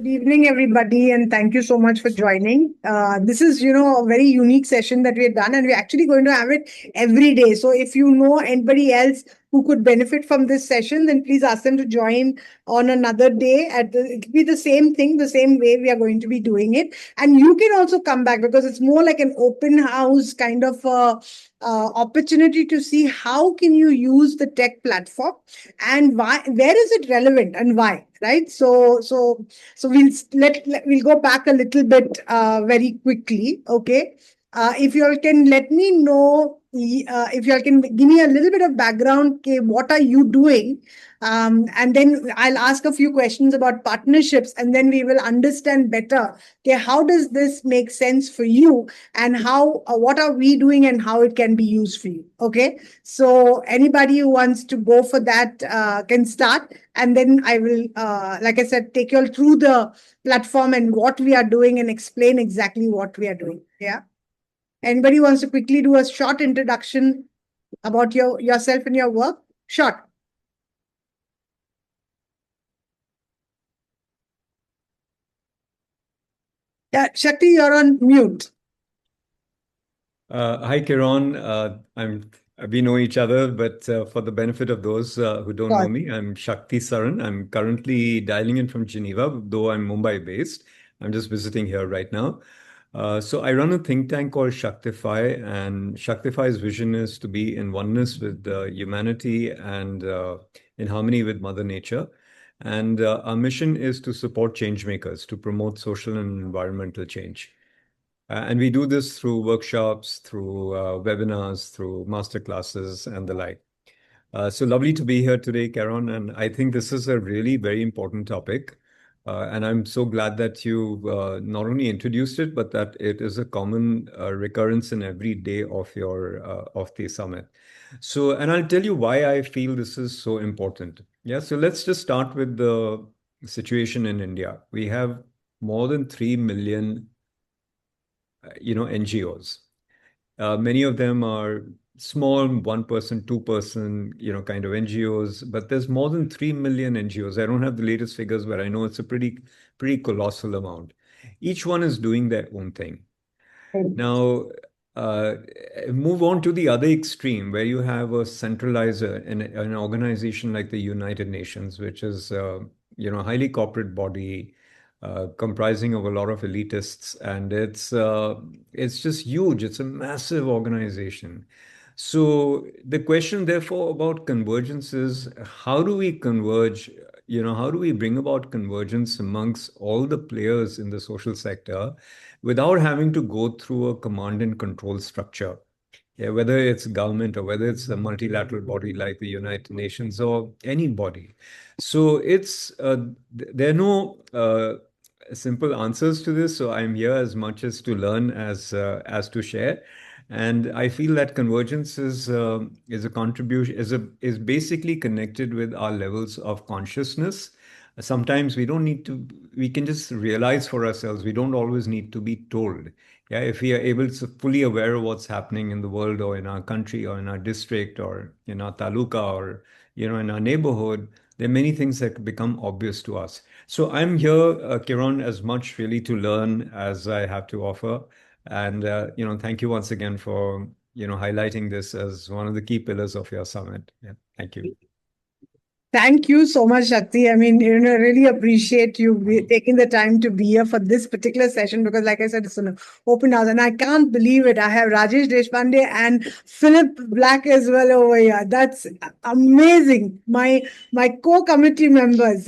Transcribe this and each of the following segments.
evening, everybody, and thank you so much for joining. This is, a very unique session that we've done, and we're actually going to have it every day. So if you know anybody else who could benefit from this session, then please ask them to join on another day. It'll be the same thing, the same way we are going to be doing it. And you can also come back because it's more like an open house kind of opportunity to see how can you use the tech platform and why, where is it relevant and why, right? So we'll go back a little bit very quickly. Okay. If you all can let me know, if you all can give me a little bit of background, okay, what are you doing? And then I'll ask a few questions about partnerships, and then we will understand better, okay, how does this make sense for you, and how what are we doing and how it can be used for you. Okay. So anybody who wants to go for that can start, and then I will, like I said, take you all through the platform and what we are doing and explain exactly what we are doing. Yeah. Anybody wants to quickly do a short introduction about yourself and your work? Short. Yeah, Shakti, you're on mute. Hi, Karon. We know each other, but for the benefit of those who don't know me, I'm Shakti Saran. I'm currently dialing in from Geneva, though I'm Mumbai based. I'm just visiting here right now. So I run a think tank called Shaktify, and Shaktify's vision is to be in oneness with humanity and in harmony with Mother Nature. And our mission is to support change makers, to promote social and environmental change. And we do this through workshops, through webinars, through masterclasses, and the like. So lovely to be here today, Karon. And I think this is a really very important topic. And I'm so glad that you not only introduced it, but that it is a common recurrence in every day of of the summit. So, and I'll tell you why I feel this is so important. Yeah, so let's just start with the situation in India. We have more than 3 million NGOs. Many of them are small, 1%, 2%, kind of NGOs, but there's more than 3 million NGOs. I don't have the latest figures, but I know it's a pretty colossal amount. Each one is doing their own thing. Now, move on to the other extreme where you have a centralizer in an organization like the United Nations, which is, a highly corporate body, comprising of a lot of elitists, and it's just huge. It's a massive organization. So the question, therefore, about convergence is how do we converge? How do we bring about convergence amongst all the players in the social sector without having to go through a command and control structure? Yeah, whether it's government or whether it's a multilateral body like the United Nations or any body. So there are no simple answers to this. So I'm here as much as to learn as to share. And I feel that convergence is a contribution, is basically connected with our levels of consciousness. Sometimes we can just realize for ourselves. We don't always need to be told. Yeah, if we are able to fully aware of what's happening in the world or in our country or in our district or in our taluka or, in our neighborhood, there are many things that become obvious to us. So I'm here, Karon, as much really to learn as I have to offer. And, thank you once again for, highlighting this as one of the key pillars of your summit. Yeah, thank you. Thank you so much, Shakti. I mean, really appreciate you taking the time to be here for this particular session because, like I said, it's an open house, and I can't believe it. I have Rajesh Deshpande and Philip Black as well over here. That's amazing. My co-committee members.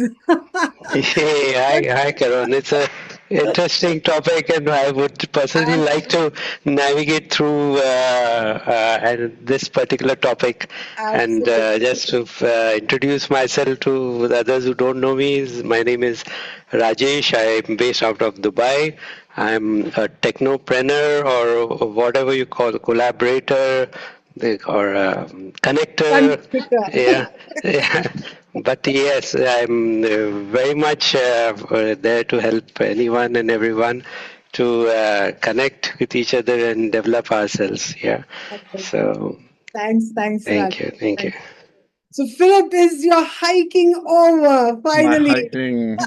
Hey, hi, Karon. It's a interesting topic, and I would personally like to navigate through this particular topic. Absolutely. And just to introduce myself to others who don't know me, my name is Rajesh. I'm based out of Dubai. I'm a technopreneur or whatever you call collaborator or connector. Yeah. But yes, I'm very much there to help anyone and everyone to connect with each other and develop ourselves. Yeah. Okay. So thanks. Thank you. So Philip, is your hiking over finally?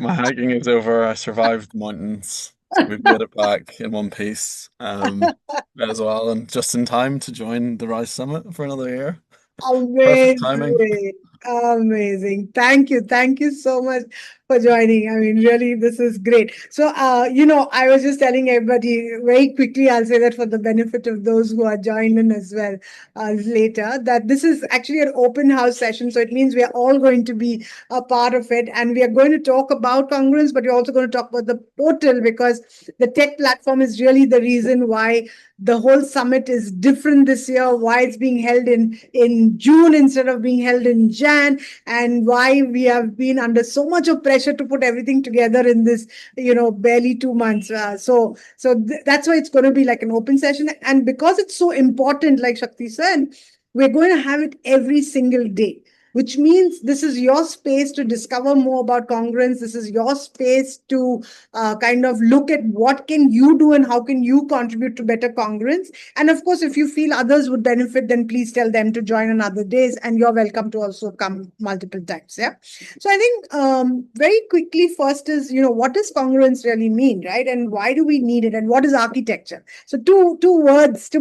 My hiking is over. I survived mountains. So we've made it back in one piece, as well, and just in time to join the RISE Summit for another year. Perfect timing. Amazing. Amazing. Thank you. Thank you so much for joining. I mean, really, this is great. So, I was just telling everybody very quickly, I'll say that for the benefit of those who are joined in as well later, that this is actually an open house session. So it means we are all going to be a part of it. And we are going to talk about congruence, but we're also going to talk about the portal, because the tech platform is really the reason why the whole summit is different this year, why it's being held in June instead of being held in Jan, and why we have been under so much of pressure to put everything together in this, barely 2 months. That's why it's going to be like an open session. And because it's so important, like Shakti said, we're going to have it every single day, which means this is your space to discover more about congruence. This is your space to kind of look at what can you do and how can you contribute to better congruence. And of course, if you feel others would benefit, then please tell them to join on other days, and you're welcome to also come multiple times. Yeah. So I think very quickly, first is, what does congruence really mean, right? And why do we need it? And what is architecture? So two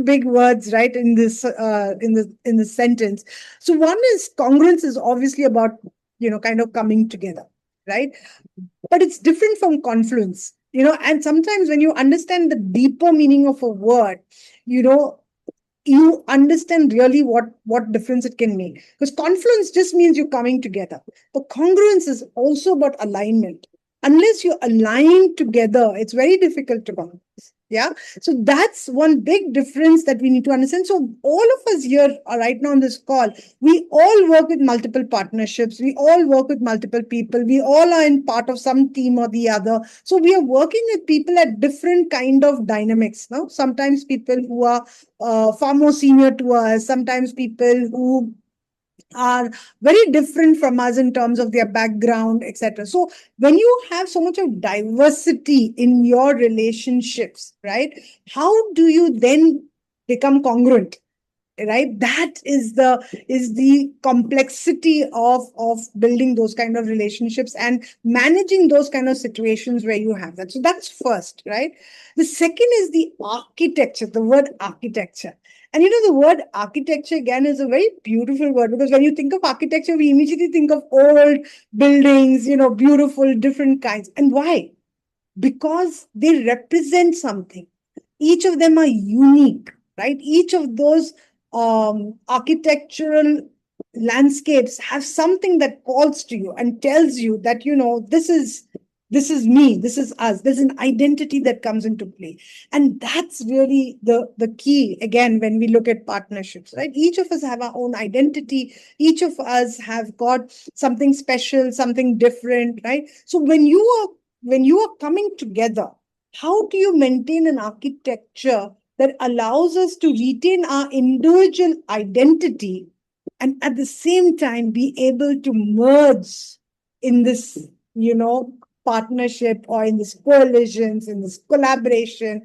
big words, right, in this in this sentence. So one is congruence is obviously about, kind of coming together, right? But it's different from confluence, and sometimes when you understand the deeper meaning of a word, you understand really what difference it can make. Because confluence just means you're coming together. But congruence is also about alignment. Unless you align together, it's very difficult to balance. Yeah. So that's one big difference that we need to understand. So all of us here right now on this call, we all work with multiple partnerships. We all work with multiple people. We all are in part of some team or the other. So we are working with people at different kind of dynamics. Now, sometimes people who are far more senior to us, sometimes people who are very different from us in terms of their background, etc. So when you have so much of diversity in your relationships, right, how do you then become congruent? Right, that is the complexity of building those kind of relationships and managing those kind of situations where you have that. So that's first, right? The second is the architecture, the word architecture. And the word architecture again is a very beautiful word, because when you think of architecture, we immediately think of old buildings, beautiful, different kinds. And why? Because they represent something. Each of them are unique, right? Each of those architectural landscapes have something that calls to you and tells you that, this is me, this is us. There's an identity that comes into play. And that's really the key, again, when we look at partnerships, right? Each of us have our own identity. Each of us have got something special, something different, right? So when you are coming together, how do you maintain an architecture that allows us to retain our individual identity and at the same time be able to merge in this, partnership, or in this coalitions, in this collaboration?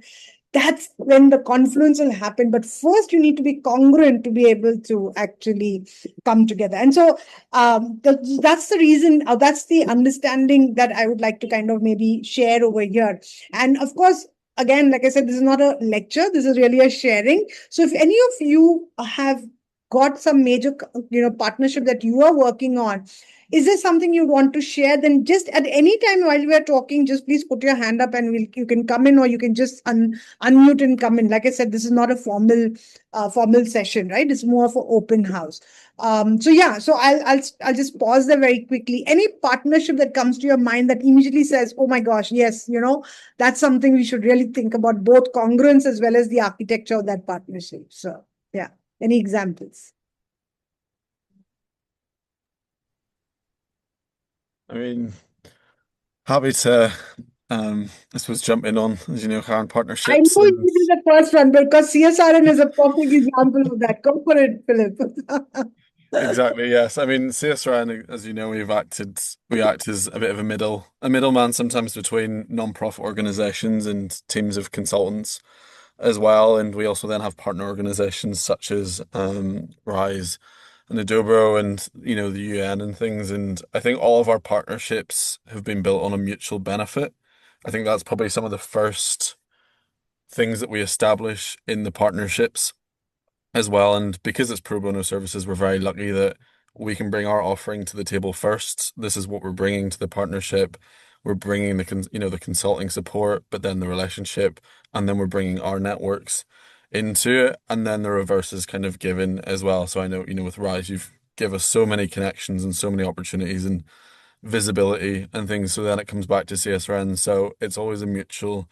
That's when the confluence will happen. But first, you need to be congruent to be able to actually come together. And so that's the reason, that's the understanding that I would like to kind of maybe share over here. And of course, again, like I said, this is not a lecture. This is really a sharing. So if any of you have got some major, partnership that you are working on, is there something you want to share? Then just at any time while we are talking, just please put your hand up and you can come in, or you can just unmute and come in. Like I said, this is not a formal session, right? It's more of an open house. So I'll just pause there very quickly. Any partnership that comes to your mind that immediately says, oh my gosh, yes, that's something we should really think about, both congruence as well as the architecture of that partnership. So yeah, any examples? I mean, happy to, I suppose, jump in on, as you know, Karon, partnerships. I know you did the first one, because CSRN is a perfect example of that. Go for it, Philip. Exactly, yes. I mean, CSRN, as you know, we act as a bit of a middleman sometimes between non-profit organizations and teams of consultants as well. And we also then have partner organizations such as RISE and Idobro and the UN and things. And I think all of our partnerships have been built on a mutual benefit. I think that's probably some of the first things that we establish in the partnerships as well. And because it's pro bono services, we're very lucky that we can bring our offering to the table first. This is what we're bringing to the partnership. We're bringing the consulting support, but then the relationship, and then we're bringing our networks into it, and then the reverse is kind of given as well. So I know, with RISE, you've give us so many connections and so many opportunities and visibility and things. So then it comes back to CSRN. So it's always a mutual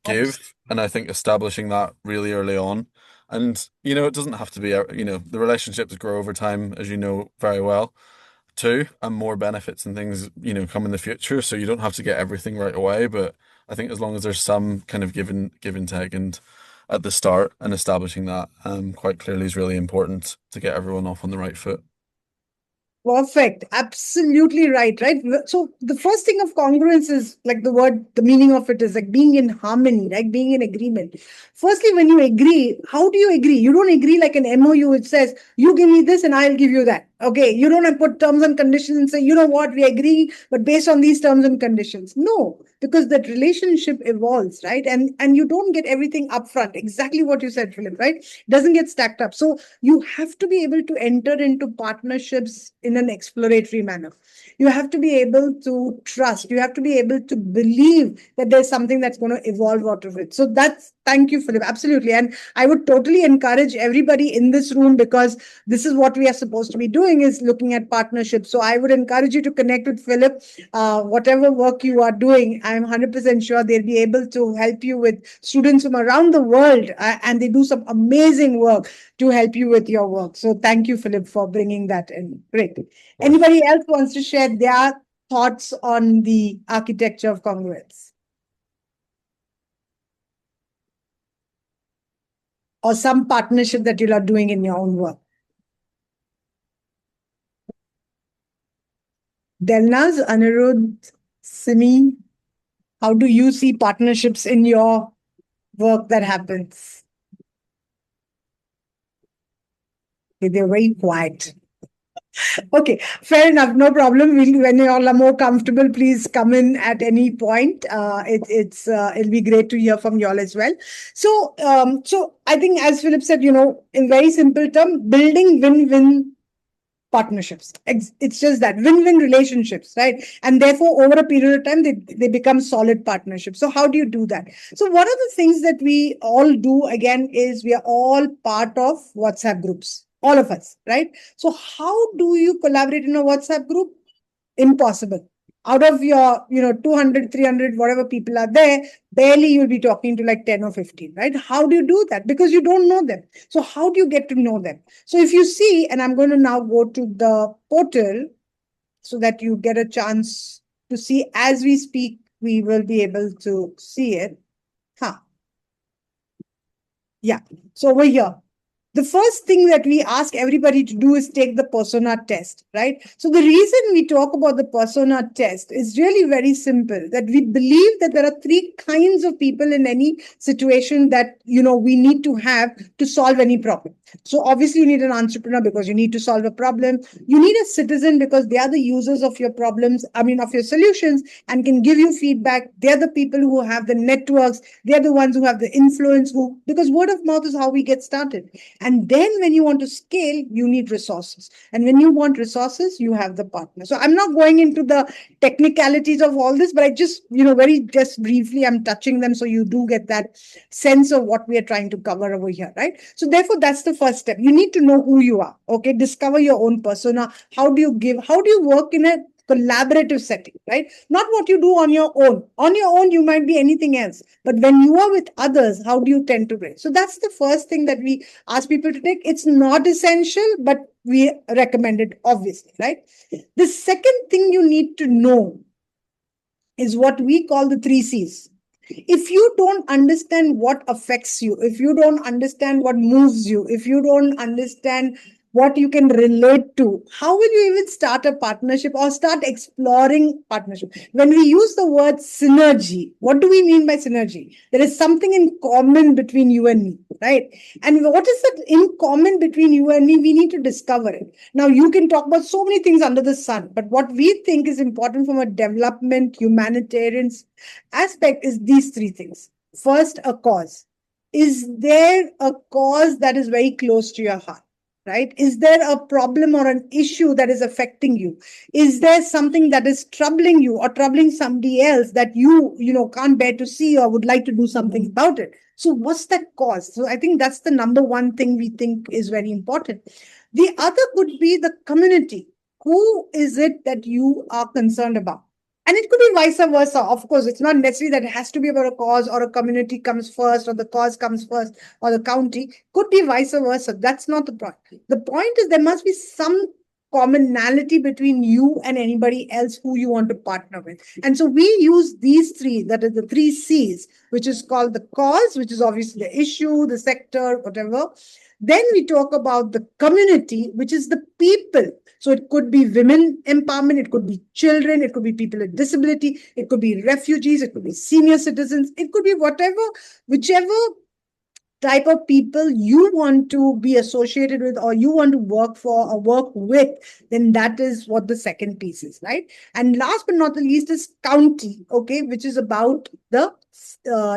give, and I think establishing that really early on. And it doesn't have to be, the relationships grow over time, as you know very well, too, and more benefits and things, come in the future. So you don't have to get everything right away, but I think as long as there's some kind of give and take and at the start, and establishing that quite clearly is really important to get everyone off on the right foot. Perfect. Absolutely right. Right. So the first thing of congruence is like the meaning of it is like being in harmony, right? Being in agreement. Firstly, when you agree, how do you agree? You don't agree like an MOU. It says, you give me this and I'll give you that. Okay. You don't put terms and conditions and say, you know what, we agree, but based on these terms and conditions. No, because that relationship evolves, right? And you don't get everything upfront. Exactly what you said, Philip, right? It doesn't get stacked up. So you have to be able to enter into partnerships in an exploratory manner. You have to be able to trust. You have to be able to believe that there's something that's going to evolve out of it. So thank you, Philip. Absolutely. And I would totally encourage everybody in this room, because this is what we are supposed to be doing, is looking at partnerships. So I would encourage you to connect with Philip. Whatever work you are doing, I'm 100% sure they'll be able to help you with students from around the world. And they do some amazing work to help you with your work. So thank you, Philip, for bringing that in. Great. Anybody else wants to share their thoughts on the architecture of congruence? Or some partnership that you are doing in your own work? Delnaz, Anirudh, Simi, how do you see partnerships in your work that happens? Okay, they're very quiet. Okay, fair enough. No problem. When you all are more comfortable, please come in at any point. It'll be great to hear from you all as well. So I think, as Philip said, in very simple term, building win-win partnerships. It's just that win-win relationships, right? And therefore, over a period of time, they become solid partnerships. So how do you do that? So one of the things that we all do, again, is we are all part of WhatsApp groups. All of us, right? So how do you collaborate in a WhatsApp group? Impossible. Out of your, 200, 300, whatever people are there, barely you'll be talking to like 10 or 15, right? How do you do that? Because you don't know them. So how do you get to know them? So if you see, and I'm going to now go to the portal so that you get a chance to see as we speak, we will be able to see it. Yeah. So over here, the first thing that we ask everybody to do is take the persona test, right? So the reason we talk about the persona test is really very simple, that we believe that there are three kinds of people in any situation that, we need to have to solve any problem. So obviously you need an entrepreneur because you need to solve a problem. You need a citizen because they are the users of your problems, of your solutions, and can give you feedback. They're the people who have the networks. They're the ones who have the influence, because word of mouth is how we get started. And then when you want to scale, you need resources. And when you want resources, you have the partner. So I'm not going into the technicalities of all this, but I just, just briefly, I'm touching them so you do get that sense of what we are trying to cover over here, right? So therefore, that's the first step. You need to know who you are, okay? Discover your own persona. How do you work in a collaborative setting, right? Not what you do on your own. On your own, you might be anything else. But when you are with others, how do you tend to bring? So that's the first thing that we ask people to take. It's not essential, but we recommend it, obviously, right? The second thing you need to know is what we call the 3 C's. If you don't understand what affects you, if you don't understand what moves you, if you don't understand what you can relate to, how will you even start a partnership or start exploring partnership? When we use the word synergy, what do we mean by synergy? There is something in common between you and me, right? And what is that in common between you and me? We need to discover it. Now, you can talk about so many things under the sun, but what we think is important from a development, humanitarian aspect is these three things. First, a cause. Is there a cause that is very close to your heart? Right? Is there a problem or an issue that is affecting you? Is there something that is troubling you or troubling somebody else that you can't bear to see or would like to do something about it? So what's that cause? So I think that's the number one thing we think is very important. The other could be the community. Who is it that you are concerned about? And it could be vice versa. Of course, it's not necessarily that it has to be about a cause or a community comes first or the cause comes first or the county. Could be vice versa. That's not the point. The point is there must be some commonality between you and anybody else who you want to partner with. And so we use these three, that is the three C's, which is called the cause, which is obviously the issue, the sector, whatever. Then we talk about the community, which is the people. So it could be women empowerment, it could be children, it could be people with disability, it could be refugees, it could be senior citizens, it could be whichever type of people you want to be associated with or you want to work for or work with, then that is what the second piece is, right? And last but not the least is county, okay, which is about the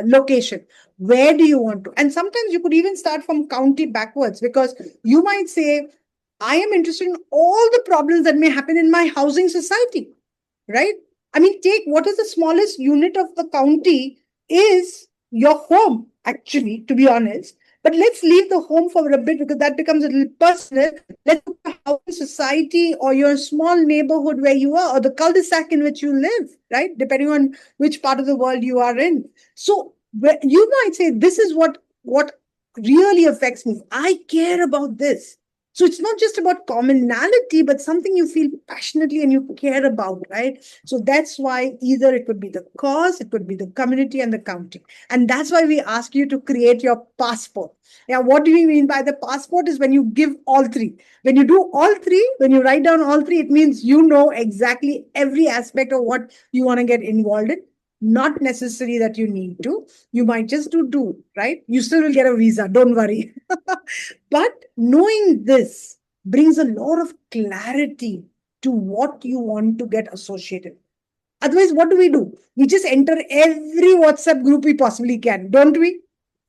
location. Where do you want to? And sometimes you could even start from county backwards, because you might say, I am interested in all the problems that may happen in my housing society, right? I mean, take what is the smallest unit of the county is your home, actually, to be honest. But let's leave the home for a bit because that becomes a little personal. Let's look at housing society or your small neighborhood where you are or the cul-de-sac in which you live, right? Depending on which part of the world you are in. So you might say, this is what really affects me. I care about this. So it's not just about commonality, but something you feel passionately and you care about, right? So that's why either it could be the cause, it could be the community and the county. And that's why we ask you to create your passport. Now, what do we mean by the passport is when you give all three. When you do all three, when you write down all three, it means you know exactly every aspect of what you want to get involved in. Not necessary that you need to. You might just do, right? You still will get a visa, don't worry. But knowing this brings a lot of clarity to what you want to get associated. Otherwise, what do? We just enter every WhatsApp group we possibly can, don't we?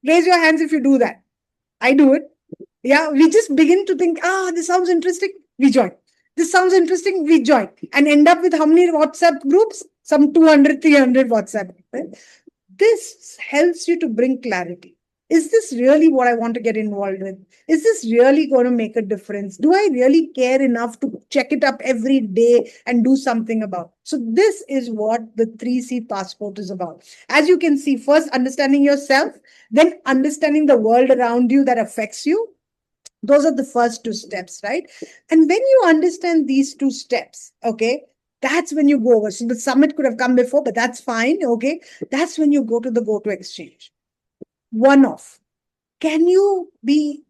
Raise your hands if you do that. I do it. Yeah, we just begin to think, this sounds interesting, we join. This sounds interesting, we join. And end up with how many WhatsApp groups? Some 200, 300 WhatsApp. Right? This helps you to bring clarity. Is this really what I want to get involved with? Is this really going to make a difference? Do I really care enough to check it up every day and do something about it? So this is what the 3C passport is about. As you can see, first understanding yourself, then understanding the world around you that affects you. Those are the first two steps, right? And when you understand these two steps, okay, that's when you go over. So the summit could have come before, but that's fine, okay? That's when you go to the go-to exchange. One off. Can you be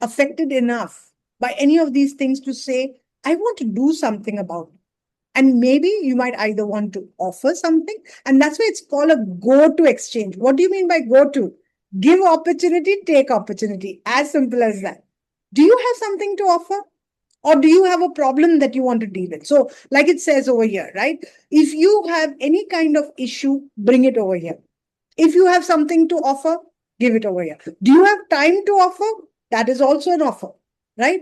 affected enough by any of these things to say, I want to do something about it? And maybe you might either want to offer something, and that's why it's called a go-to exchange. What do you mean by go-to? Give opportunity, take opportunity. As simple as that. Do you have something to offer? Or do you have a problem that you want to deal with? So like it says over here, right? If you have any kind of issue, bring it over here. If you have something to offer, give it over here. Do you have time to offer? That is also an offer, right?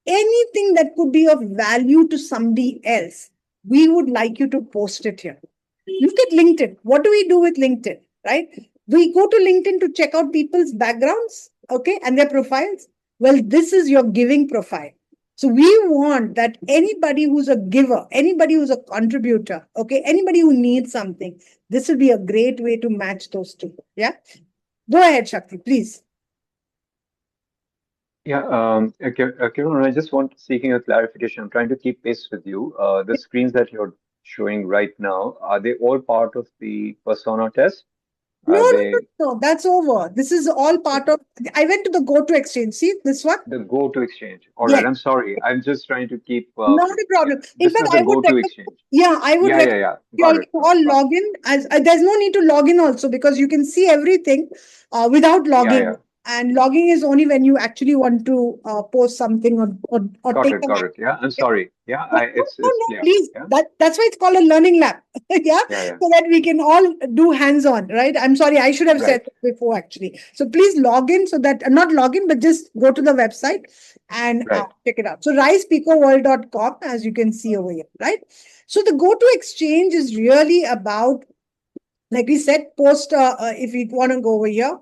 Anything that could be of value to somebody else, we would like you to post it here. Look at LinkedIn. What do we do with LinkedIn, right? We go to LinkedIn to check out people's backgrounds, okay, and their profiles. Well, this is your giving profile. So we want that anybody who's a giver, anybody who's a contributor, okay, anybody who needs something, this will be a great way to match those two. Yeah. Go ahead, Shakti, please. Yeah, Karon, I just want seeking a clarification. I'm trying to keep pace with you. The screens that you're showing right now, are they all part of the persona test? No, that's over. This is all part of. I went to the GoTo exchange. See this one? The GoTo exchange. All Yes. right. I'm sorry. I'm just trying to keep. Not a problem. In This fact, is the I would GoTo recommend. exchange. Yeah, I would recommend Yeah. you all Got it. can all log in. As there's no need to log in also because you can see everything without logging. Yeah. And logging is only when you actually want to post something or Got take it. a Got it. Yeah. I'm sorry. Yeah. It's no, clear. please. Yeah. That's why it's called a learning lab. Yeah. Yeah. So that we can all do hands-on, right? I'm sorry, I should have said that before actually. So please log in so that not log in, but just go to the website and check it out. So risepecoworld.com, as you can see over here, right? So the GoTo exchange is really about, like we said, post if you want to go over here,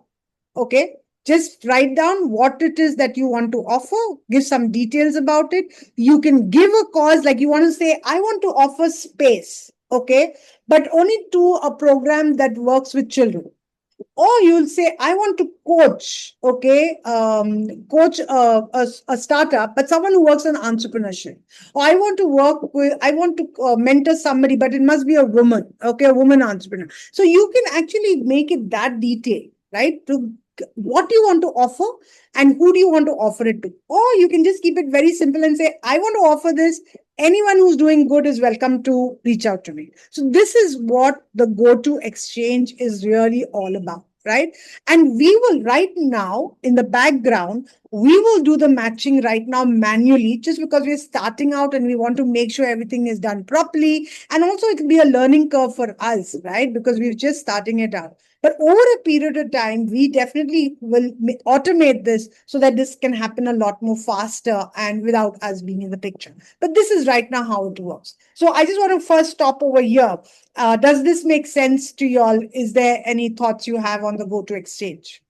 okay. Just write down what it is that you want to offer, give some details about it. You can give a cause, like you want to say, I want to offer space, okay, but only to a program that works with children. Or you'll say, I want to coach, okay, coach a startup, but someone who works on entrepreneurship. Or I want to mentor somebody, but it must be a woman, okay, a woman entrepreneur. So you can actually make it that detailed, right? To what do you want to offer and who do you want to offer it to? Or you can just keep it very simple and say, I want to offer this. Anyone who's doing good is welcome to reach out to me. So this is what the GoTo exchange is really all about, right? And we will right now in the background, we will do the matching right now manually just because we're starting out and we want to make sure everything is done properly. And also it will be a learning curve for us, right? Because we're just starting it out. But over a period of time, we definitely will automate this so that this can happen a lot more faster and without us being in the picture. But this is right now how it works. So I just want to first stop over here. Does this make sense to you all? Is there any thoughts you have on the GoTo exchange?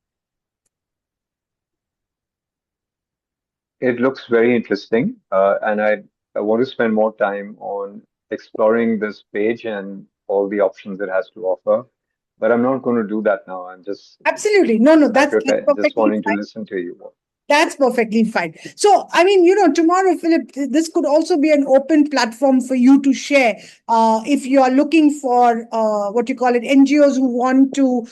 It looks very interesting. And I want to spend more time on exploring this page and all the options it has to offer. But I'm not going to do that now. I'm just absolutely no. That's just wanting to listen to you more. That's perfectly fine. So, I mean, tomorrow, Philip, this could also be an open platform for you to share. If you are looking for what you call it, NGOs who want to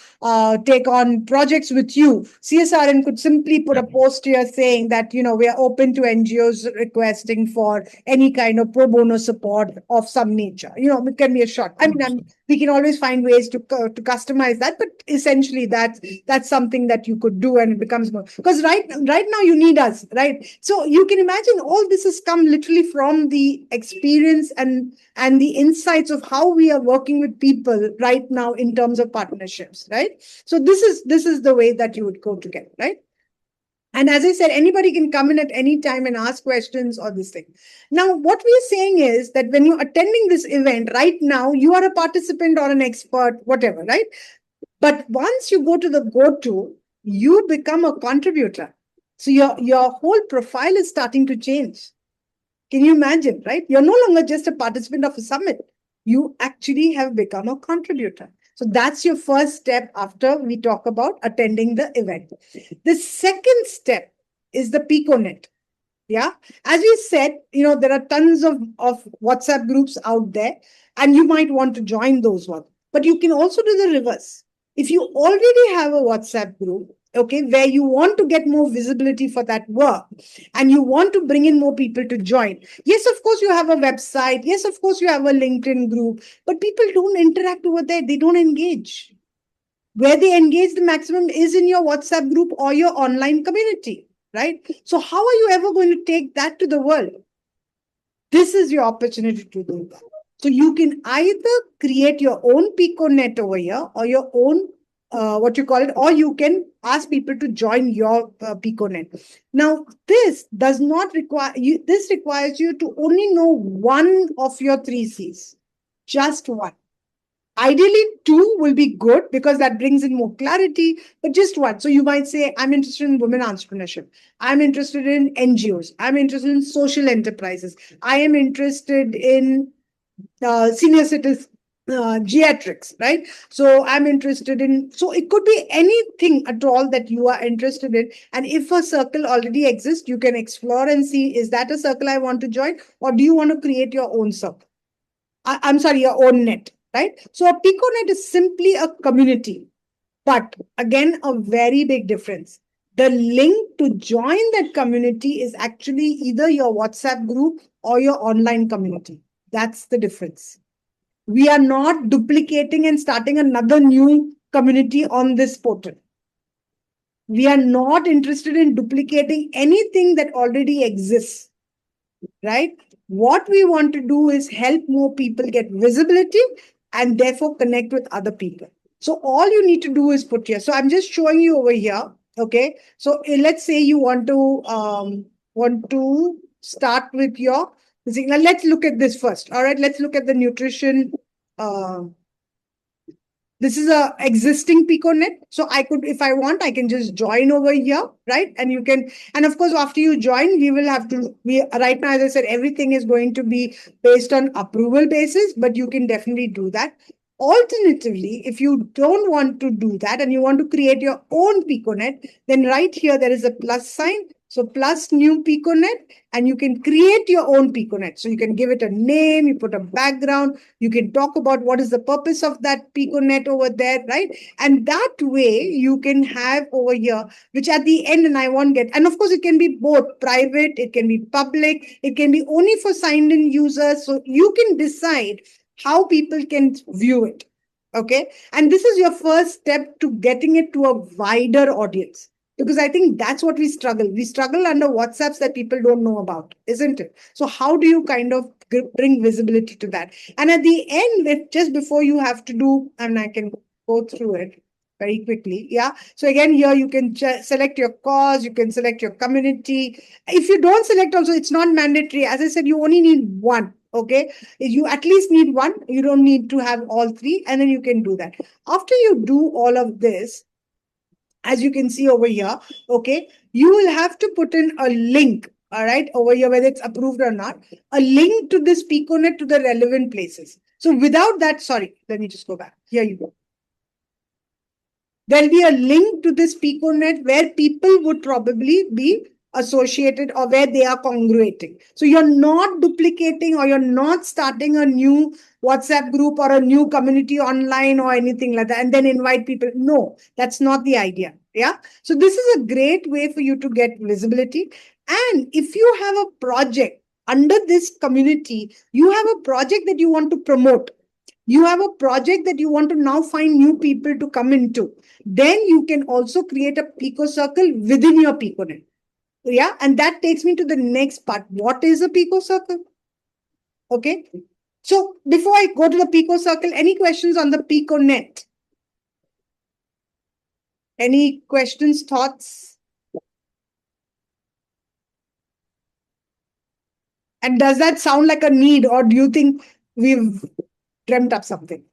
take on projects with you, CSRN could simply put a post here saying that, we are open to NGOs requesting for any kind of pro bono support of some nature. It can be a short. I mean, we can always find ways to customize that, but essentially that's something that you could do and it becomes more, because right now you need us, right? So you can imagine all this has come literally from the experience and the insights of how we are working with people right now in terms of partnerships, right? So this is the way that you would go together, right? And as I said, anybody can come in at any time and ask questions or this thing. Now, what we're saying is that when you're attending this event right now, you are a participant or an expert, whatever, right? But once you go to the GoTo, you become a contributor. So your whole profile is starting to change. Can you imagine, right? You're no longer just a participant of a summit. You actually have become a contributor. So that's your first step after we talk about attending the event. The second step is the PECONet. Yeah. As we said, there are tons of WhatsApp groups out there, and you might want to join those ones. But you can also do the reverse. If you already have a WhatsApp group, okay, where you want to get more visibility for that work and you want to bring in more people to join. Yes, of course, you have a website. Yes, of course, you have a LinkedIn group, but people don't interact over there. They don't engage. Where they engage the maximum is in your WhatsApp group or your online community, right? So how are you ever going to take that to the world? This is your opportunity to do that. So you can either create your own PECONet over here or your own or you can ask people to join your PECONet. Now, this does not require you. This requires you to only know one of your 3 C's, just one. Ideally, 2 will be good because that brings in more clarity, but just one. So you might say, I'm interested in women entrepreneurship. I'm interested in NGOs. I'm interested in social enterprises. I am interested in senior citizens, geriatrics, right? So I'm interested in, so it could be anything at all that you are interested in. And if a circle already exists, you can explore and see, is that a circle I want to join? Or do you want to create your own circle? I'm sorry, your own net, right? So a PECONet is simply a community. But again, a very big difference. The link to join that community is actually either your WhatsApp group or your online community. That's the difference. We are not duplicating and starting another new community on this portal. We are not interested in duplicating anything that already exists, right? What we want to do is help more people get visibility and therefore connect with other people. So all you need to do is put here. So I'm just showing you over here. Okay. So let's say you want to start with your, now let's look at this first. All right. Let's look at the nutrition. This is a existing PECONet. So I could, if I want, I can just join over here, right? And you can, and of course, after you join, we will have to, right now, as I said, everything is going to be based on approval basis, but you can definitely do that. Alternatively, if you don't want to do that and you want to create your own PECONet, then right here, there is a plus sign. So plus new PECONet, and you can create your own PECONet. So you can give it a name, you put a background, you can talk about what is the purpose of that PECONet over there, right? And that way you can have over here, which at the end, and I won't get, and of course it can be both private, it can be public, it can be only for signed in users. So you can decide how people can view it. Okay. And this is your first step to getting it to a wider audience. Because I think that's what we struggle. We struggle under WhatsApps that people don't know about, isn't it? So how do you kind of bring visibility to that? And at the end, just before you have to do, and I can go through it very quickly. Yeah. So again, here you can select your cause, you can select your community. If you don't select also, it's not mandatory. As I said, you only need one. Okay. You at least need one. You don't need to have all three. And then you can do that. After you do all of this, as you can see over here, okay, you will have to put in a link, all right, over here, whether it's approved or not, a link to this PECONet to the relevant places. So without that, sorry, let me just go back. Here you go. There'll be a link to this PECONet where people would probably be associated or where they are congruating. So you're not duplicating or you're not starting a new WhatsApp group or a new community online or anything like that and then invite people. No, that's not the idea. Yeah. So this is a great way for you to get visibility. And if you have a project under this community, you have a project that you want to promote. You have a project that you want to now find new people to come into. Then you can also create a PECOCircle within your PECONet. Yeah, and that takes me to the next part. What is a PECOCircle? Okay. So before I go to the PECOCircle, any questions on the PECONet? Any questions, thoughts? And does that sound like a need, or do you think we've dreamt up something?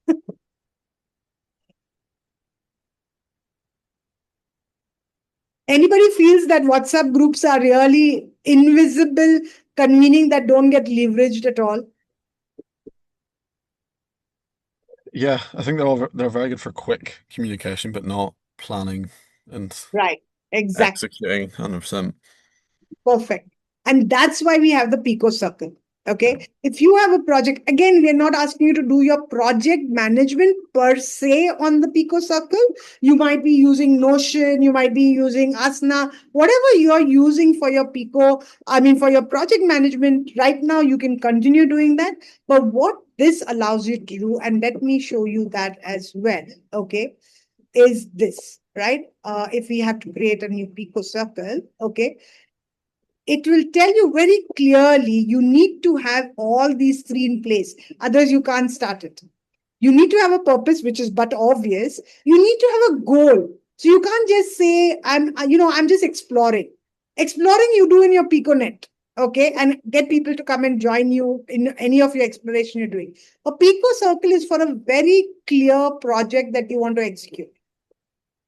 Anybody feels that WhatsApp groups are really invisible, convening that don't get leveraged at all? Yeah, I think they're very good for quick communication, but not planning and right, exactly, executing 100%. Perfect. And that's why we have the PECOCircle. Okay. If you have a project, again, we're not asking you to do your project management per se on the PECOCircle. You might be using Notion, you might be using Asana, whatever you're using for your for your project management right now, you can continue doing that. But what this allows you to do, and let me show you that as well, okay, is this, right? If we have to create a new PECOCircle, okay, it will tell you very clearly you need to have all these three in place. Otherwise, you can't start it. You need to have a purpose, which is but obvious. You need to have a goal. So you can't just say, I'm just exploring. Exploring you do in your PECONet, okay? And get people to come and join you in any of your exploration you're doing. A PECOCircle is for a very clear project that you want to execute.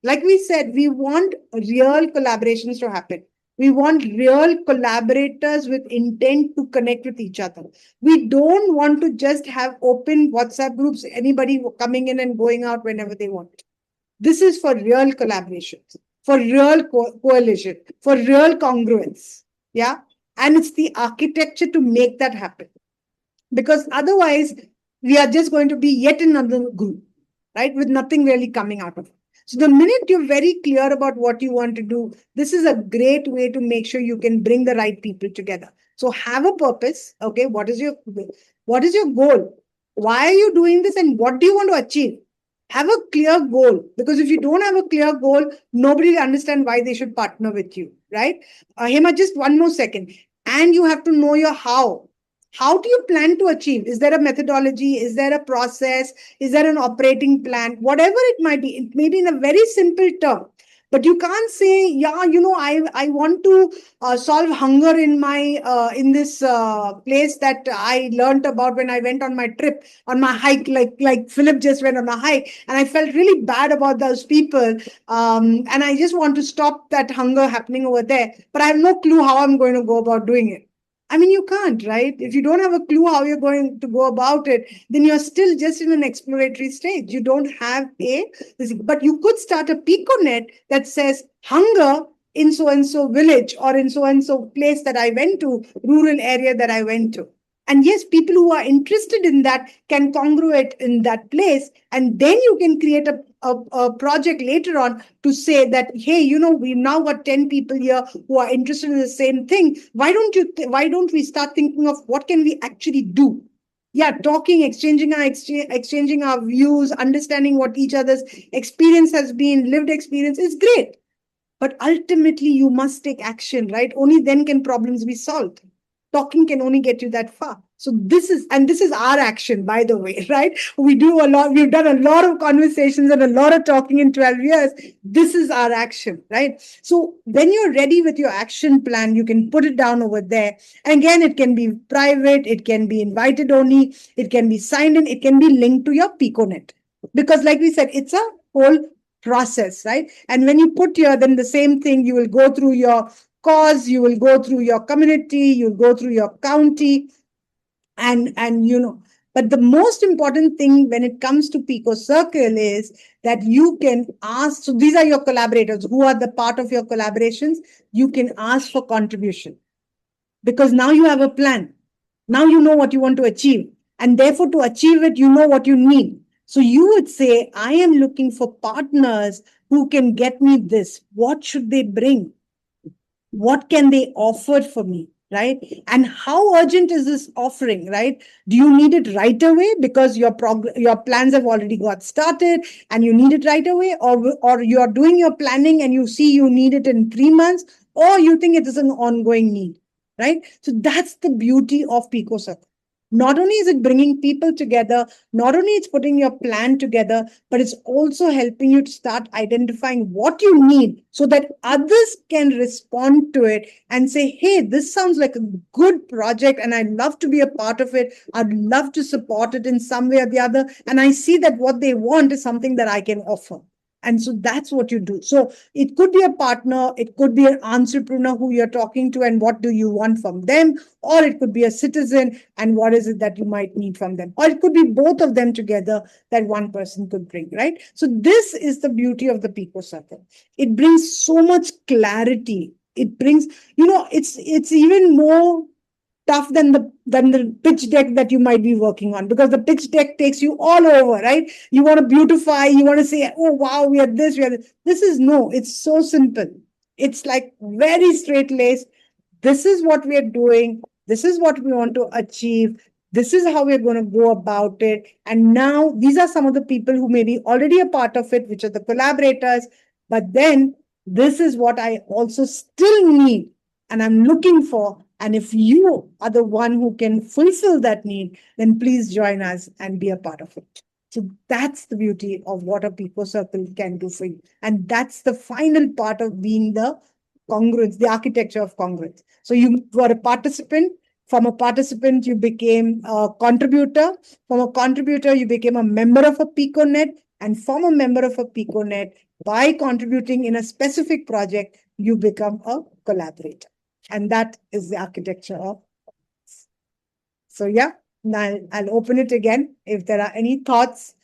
Like we said, we want real collaborations to happen. We want real collaborators with intent to connect with each other. We don't want to just have open WhatsApp groups, anybody coming in and going out whenever they want. This is for real collaborations, for real coalition, for real congruence. Yeah. And it's the architecture to make that happen. Because otherwise, we are just going to be yet another group, right? With nothing really coming out of it. So the minute you're very clear about what you want to do, this is a great way to make sure you can bring the right people together. So have a purpose. Okay, what is your goal? Why are you doing this, and what do you want to achieve? Have a clear goal, because if you don't have a clear goal, nobody will understand why they should partner with you, right? Hema, just one more second. And you have to know your how. How do you plan to achieve? Is there a methodology? Is there a process? Is there an operating plan? Whatever it might be, it may be in a very simple term. But you can't say, yeah, I want to solve hunger in my in this place that I learned about when I went on my trip, on my hike, like Philip just went on a hike, and I felt really bad about those people, and I just want to stop that hunger happening over there, but I have no clue how I'm going to go about doing it. I mean, you can't, right? If you don't have a clue how you're going to go about it, then you're still just in an exploratory stage. You don't have but you could start a PECONet that says hunger in so-and-so village or in so-and-so place that I went to, rural area that I went to. And yes, people who are interested in that can congruate in that place. And then you can create a project later on to say that, hey, we've now got 10 people here who are interested in the same thing. Why don't we start thinking of what can we actually do? Yeah, talking, exchanging our views, understanding what each other's experience has been, lived experience is great. But ultimately, you must take action, right? Only then can problems be solved. Talking can only get you that far. So this is our action, by the way, right? We've done a lot of conversations and a lot of talking in 12 years. This is our action, right? So when you're ready with your action plan, you can put it down over there. And again, it can be private, it can be invited only, it can be signed in, it can be linked to your PECONet. Because like we said, it's a whole process, right? And when you put here, then the same thing, you will go through your cause, you will go through your community, you'll go through your county, and but the most important thing when it comes to PECOCircle is that you can ask. So these are your collaborators who are the part of your collaborations. You can ask for contribution because now you have a plan. Now you know what you want to achieve, and therefore to achieve it, you know what you need. So you would say, I am looking for partners who can get me this. What should they bring? What can they offer for me, right? And how urgent is this offering, right? Do you need it right away because your plans have already got started and you need it right away, or you're doing your planning and you see you need it in 3 months, or you think it is an ongoing need, right? So that's the beauty of PECOCircle. Not only is it bringing people together, not only it's putting your plan together, but it's also helping you to start identifying what you need so that others can respond to it and say, hey, this sounds like a good project and I'd love to be a part of it. I'd love to support it in some way or the other. And I see that what they want is something that I can offer. And so that's what you do. So it could be a partner, it could be an entrepreneur who you're talking to and what do you want from them, or it could be a citizen and what is it that you might need from them, or it could be both of them together that one person could bring, right? So this is the beauty of the PECOCircle. It brings so much clarity. It brings, it's even more tough than the pitch deck that you might be working on, because the pitch deck takes you all over, right? You want to beautify, you want to say, oh wow, we are this, we are this. It's so simple. It's like very straight laced. This is what we are doing. This is what we want to achieve. This is how we're going to go about it. And now these are some of the people who may be already a part of it, which are the collaborators. But then this is what I also still need and I'm looking for. And if you are the one who can fulfill that need, then please join us and be a part of it. So that's the beauty of what a PECOCircle can do for you. And that's the final part of being the congruence, the architecture of congruence. So you were a participant. From a participant, you became a contributor. From a contributor, you became a member of a PECONet. And from a member of a PECONet, by contributing in a specific project, you become a collaborator. And that is the architecture of. So yeah, now I'll open it again. If there are any thoughts,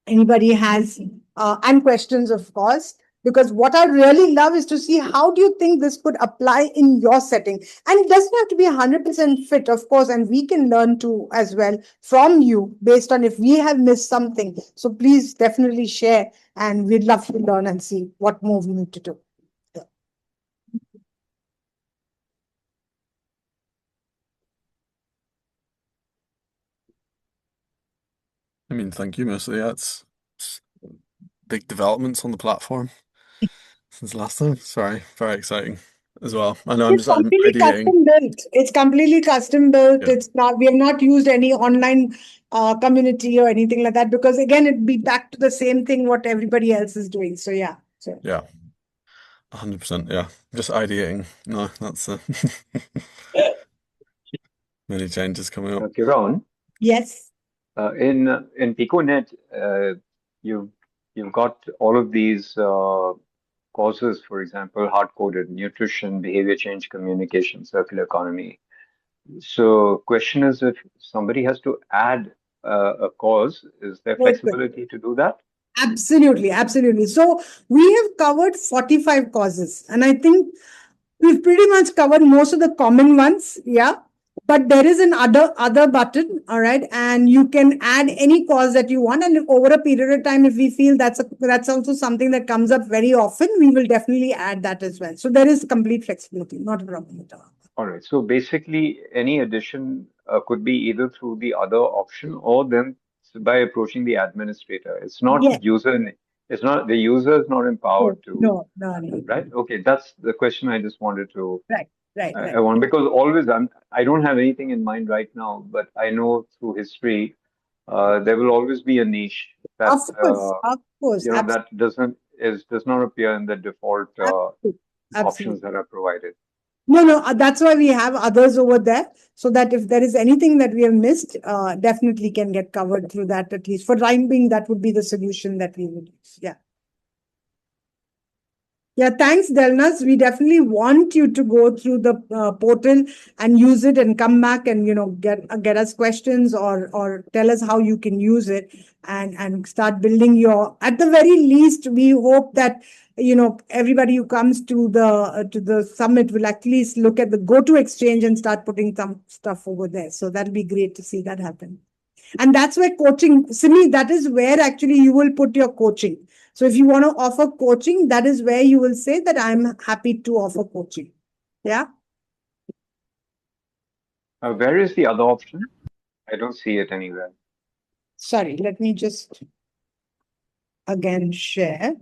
anybody has, and questions, of course, Because what I really love is to see how do you think this could apply in your setting. And it doesn't have to be 100% fit, of course, and we can learn too as well from you based on if we have missed something. So please definitely share, and we'd love to learn and see what more we need to do. I mean, thank you, mostly. Yeah, it's big developments on the platform since last time. Sorry, very exciting as well. I know It's I'm completely ideating. custom built. It's completely custom built. Yeah. It's not, we have not used any online community or anything like that, because again, it'd be back to the same thing what everybody else is doing. So yeah. So Yeah. 100%. Yeah. Just ideating. No, that's many changes coming up. Karon, yes. in PECONet, you've got all of these causes, for example, hard-coded: nutrition, behavior change, communication, circular economy. So question is, if somebody has to add a cause, is there flexibility to do that? Absolutely, absolutely. So we have covered 45 causes, and I think we've pretty much covered most of the common ones. Yeah. But there is an other button, all right, and you can add any cause that you want. And over a period of time, if we feel that's also something that comes up very often, we will definitely add that as well. So there is complete flexibility, not a problem at all. All right. So basically, any addition could be either through the other option or then by approaching the administrator. It's not Yeah. user. It's not the user is not empowered to. No. Right. Okay. That's the question I just wanted to. Right. I want, because always I don't have anything in mind right now, but I know through history, there will always be a niche that Of course, you know that does not appear in the default options that are provided. No, that's why we have others over there, so that if there is anything that we have missed, definitely can get covered through that. At least for time being, that would be the solution that we would use. Yeah. Yeah, thanks, Delnas. We definitely want you to go through the portal and use it and come back and get us questions or tell us how you can use it and start building your. At the very least, we hope that everybody who comes to the summit will at least look at the go-to exchange and start putting some stuff over there. So that'll be great to see that happen. And that's where coaching, Simi, that is where actually you will put your coaching. So if you want to offer coaching, that is where you will say that I'm happy to offer coaching. Yeah. Where is the other option? I don't see it anywhere. Sorry, let me just again share.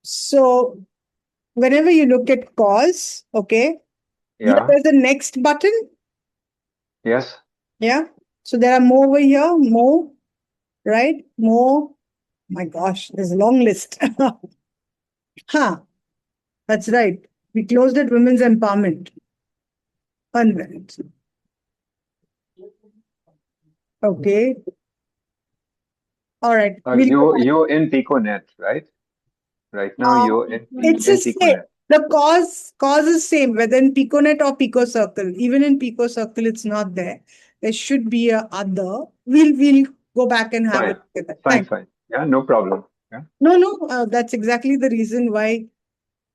So whenever you look at cause, okay, Yeah. there's a next button. Yes. Yeah. So there are more over here, more, right? More. My gosh, there's a long list. That's right. We closed at women's empowerment. 1 minute. Okay. All right. You're in PECONet, right? Right now you're in It's the same. PECONet. The cause is same, whether in PECONet or PECOCircle. Even in PECOCircle, it's not there. There should be a other. We'll go back and have it. Fine. Yeah, no problem. Yeah. No. That's exactly the reason why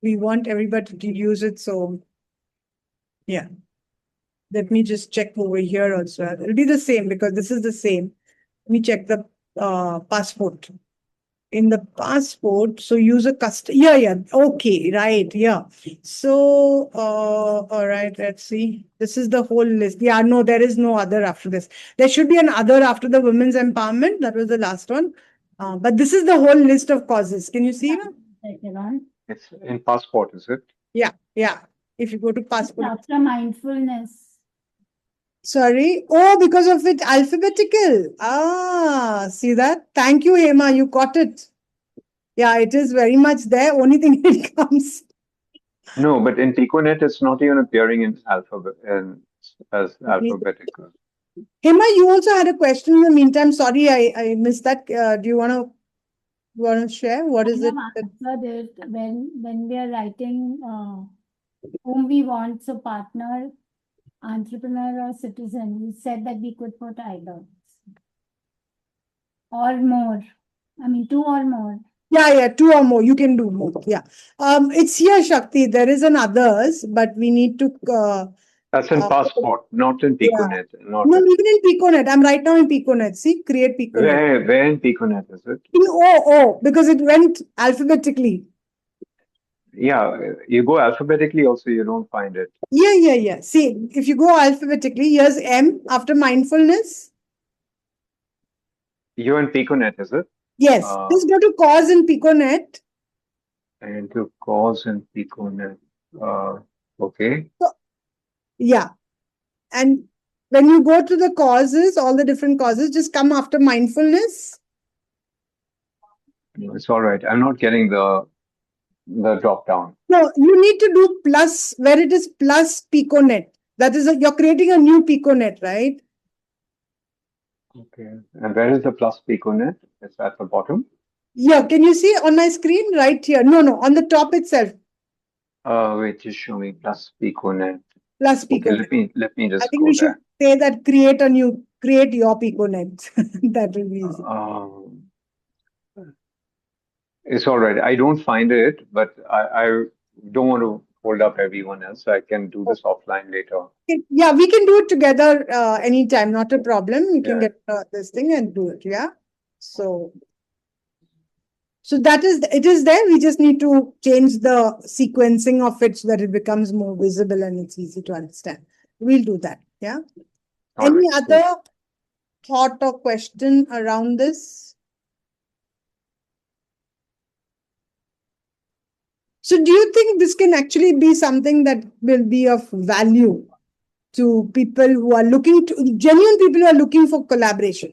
we want everybody to use it. So, yeah. Let me just check over here also. It'll be the same because this is the same. Let me check the passport. In the passport, so use a custom. Yeah. Okay, right. Yeah. So, all right. Let's see. This is the whole list. Yeah, no, there is no other after this. There should be an other after the women's empowerment. That was the last one. But this is the whole list of causes. Can you see? It's in passport, is it? Yeah. If you go to passport. After mindfulness. Sorry. Oh, because of it alphabetical. See that? Thank you, Hema. You got it. Yeah, it is very much there. Only thing it comes. No, but in PECONet, it's not even appearing in as alphabetical. Hema, you also had a question in the meantime. Sorry, I missed that. Do you want to share? What is it? When we are writing whom we want, so partner, entrepreneur or citizen, we said that we could put either. or more. I mean, 2 or more. Yeah, 2 or more. You can do more. Yeah. It's here, Shakti. There is an others, but we need to. That's in Passport, not in PECONet. No, even in PECONet. I'm right now in PECONet. See, create PECONet. Where in PECONet is it? In O, because it went alphabetically. Yeah, you go alphabetically also, you don't find it. Yeah. See, if you go alphabetically, here's M after mindfulness. You're in PECONet, is it? Yes. Just go to cause in PECONet. And to cause in PECONet. Okay. So, yeah. And when you go to the causes, all the different causes, just come after mindfulness. It's all right. I'm not getting the drop down. No, you need to do plus where it is plus PECONet. That is, you're creating a new PECONet, right? Okay. And where is the plus PECONet? It's at the bottom. Yeah. Can you see on my screen right here? No, on the top itself. Wait, just show me plus PECONet. Plus PECONet. Okay, let me just. I think we should say that create your PECONet. That will be easy. It's all right. I don't find it, but I don't want to hold up everyone else. So I can do this offline later. Yeah, we can do it together anytime. Not a problem. We can get this thing and do it. Yeah. So it is there. We just need to change the sequencing of it so that it becomes more visible and it's easy to understand. We'll do that. Yeah. Any other thought or question around this? So do you think this can actually be something that will be of value to people who are genuine people who are looking for collaboration?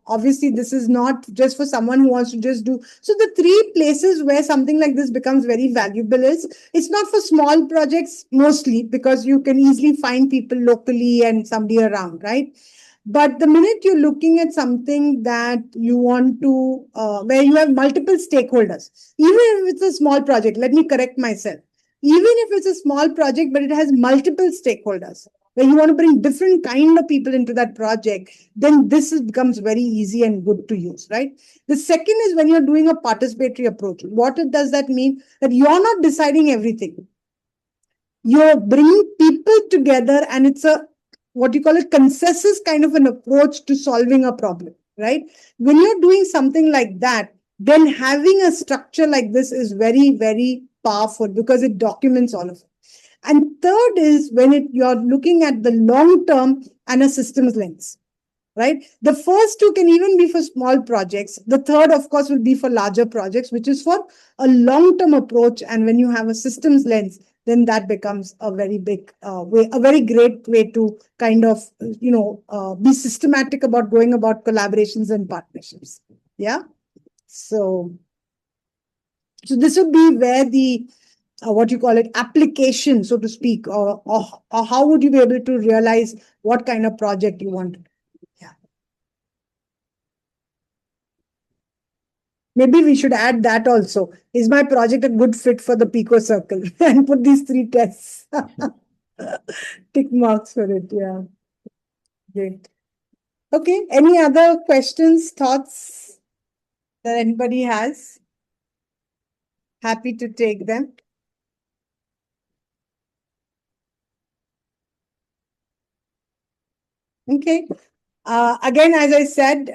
Obviously this is not just for someone who wants to just do. So the 3 places where something like this becomes very valuable is, it's not for small projects mostly because you can easily find people locally and somebody around, right? But the minute you're looking at something that you want to, where you have multiple stakeholders, even if it's a small project, let me correct myself. Even if it's a small project, but it has multiple stakeholders, where you want to bring different kind of people into that project, then this becomes very easy and good to use, right? The second is when you're doing a participatory approach. What does that mean? That you're not deciding everything. You're bringing people together and it's what you call a consensus kind of an approach to solving a problem, right? When you're doing something like that, then having a structure like this is very, very powerful because it documents all of it. And third is when you're looking at the long term and a systems lens, right? The first 2 can even be for small projects. The third, of course, will be for larger projects, which is for a long-term approach. And when you have a systems lens, then that becomes a very big way, a very great way to kind of, be systematic about going about collaborations and partnerships. Yeah. So this would be where the, what you call it, application, so to speak, or how would you be able to realize what kind of project you want to do? Yeah. Maybe we should add that also. Is my project a good fit for the PECOCircle? And put these 3 tests. Tick marks for it. Yeah. Great. Okay. Any other questions, thoughts that anybody has? Happy to take them. Okay. Again, as I said,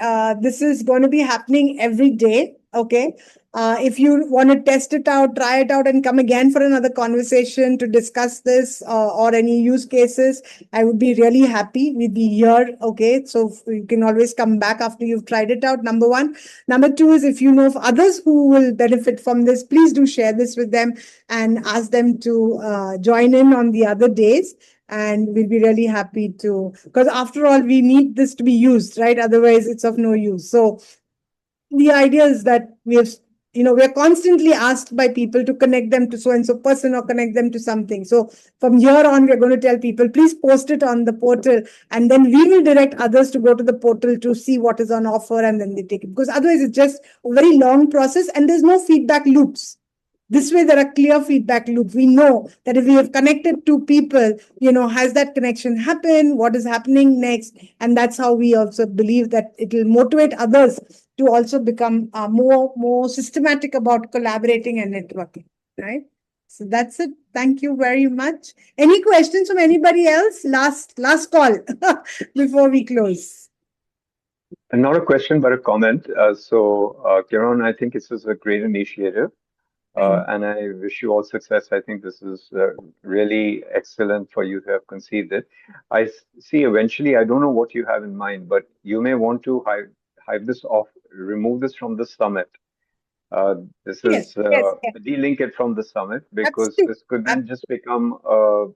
this is going to be happening every day. Okay. If you want to test it out, try it out and come again for another conversation to discuss this or any use cases, I would be really happy. We'd be here. Okay. So you can always come back after you've tried it out. Number 1. Number 2 is if you know of others who will benefit from this, please do share this with them and ask them to join in on the other days. And we'll be really happy to, because after all, we need this to be used, right? Otherwise, it's of no use. So the idea is that we're constantly asked by people to connect them to so-and-so person or connect them to something. So from here on, we're going to tell people, please post it on the portal. And then we will direct others to go to the portal to see what is on offer and then they take it. Because otherwise, it's just a very long process and there's no feedback loops. This way, there are clear feedback loops. We know that if we have connected to people, has that connection happened? What is happening next? And that's how we also believe that it will motivate others to also become more systematic about collaborating and networking, right? So that's it. Thank you very much. Any questions from anybody else? Last call before we close. Not a question, but a comment. Karon, I think this is a great initiative. And I wish you all success. I think this is really excellent for you to have conceived it. I see eventually, I don't know what you have in mind, but you may want to hive this off, remove this from the summit. This is delink it from the summit, because this could then just become, I'm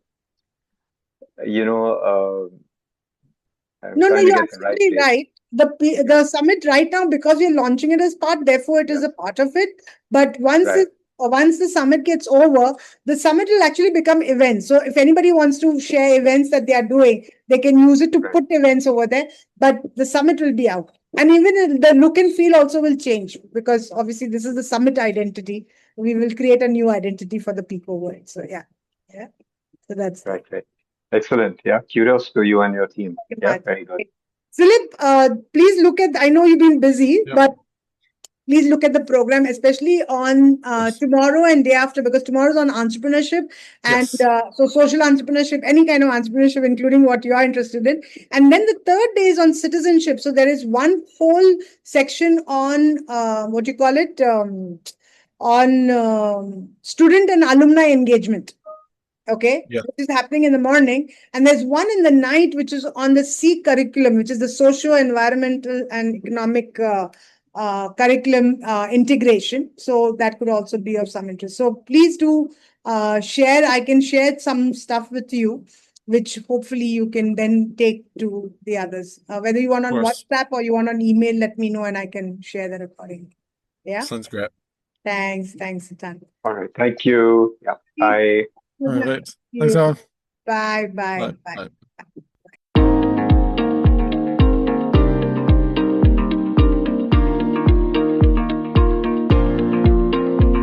trying to get the right name. Right. The summit right now, because we're launching it as part, therefore it is a part of it. But once the summit gets over, the summit will actually become events. So if anybody wants to share events that they are doing, they can use it to put events over there. But the summit will be out. And even the look and feel also will change, because obviously this is the summit identity. We will create a new identity for the PECOWorld. So yeah. So that's right. Excellent. Yeah. Kudos to you and your team. Yeah. Very good. Philip, please look at. I know you've been busy, but please look at the program, especially on tomorrow and day after, because tomorrow is on entrepreneurship and so social entrepreneurship, any kind of entrepreneurship, including what you are interested in. And then the third day is on citizenship. So there is one whole section on on student and alumni engagement. Okay, which is happening in the morning. And there's one in the night, which is on the C curriculum, which is the socio-environmental and economic curriculum integration. So that could also be of some interest. So please do share. I can share some stuff with you, which hopefully you can then take to the others. Whether you want on WhatsApp or you want on email, let me know and I can share that accordingly. Yeah. Sounds great. Thanks, Sitan. All right. Thank you. Yeah. Bye. All right. Thanks, Alan. Bye.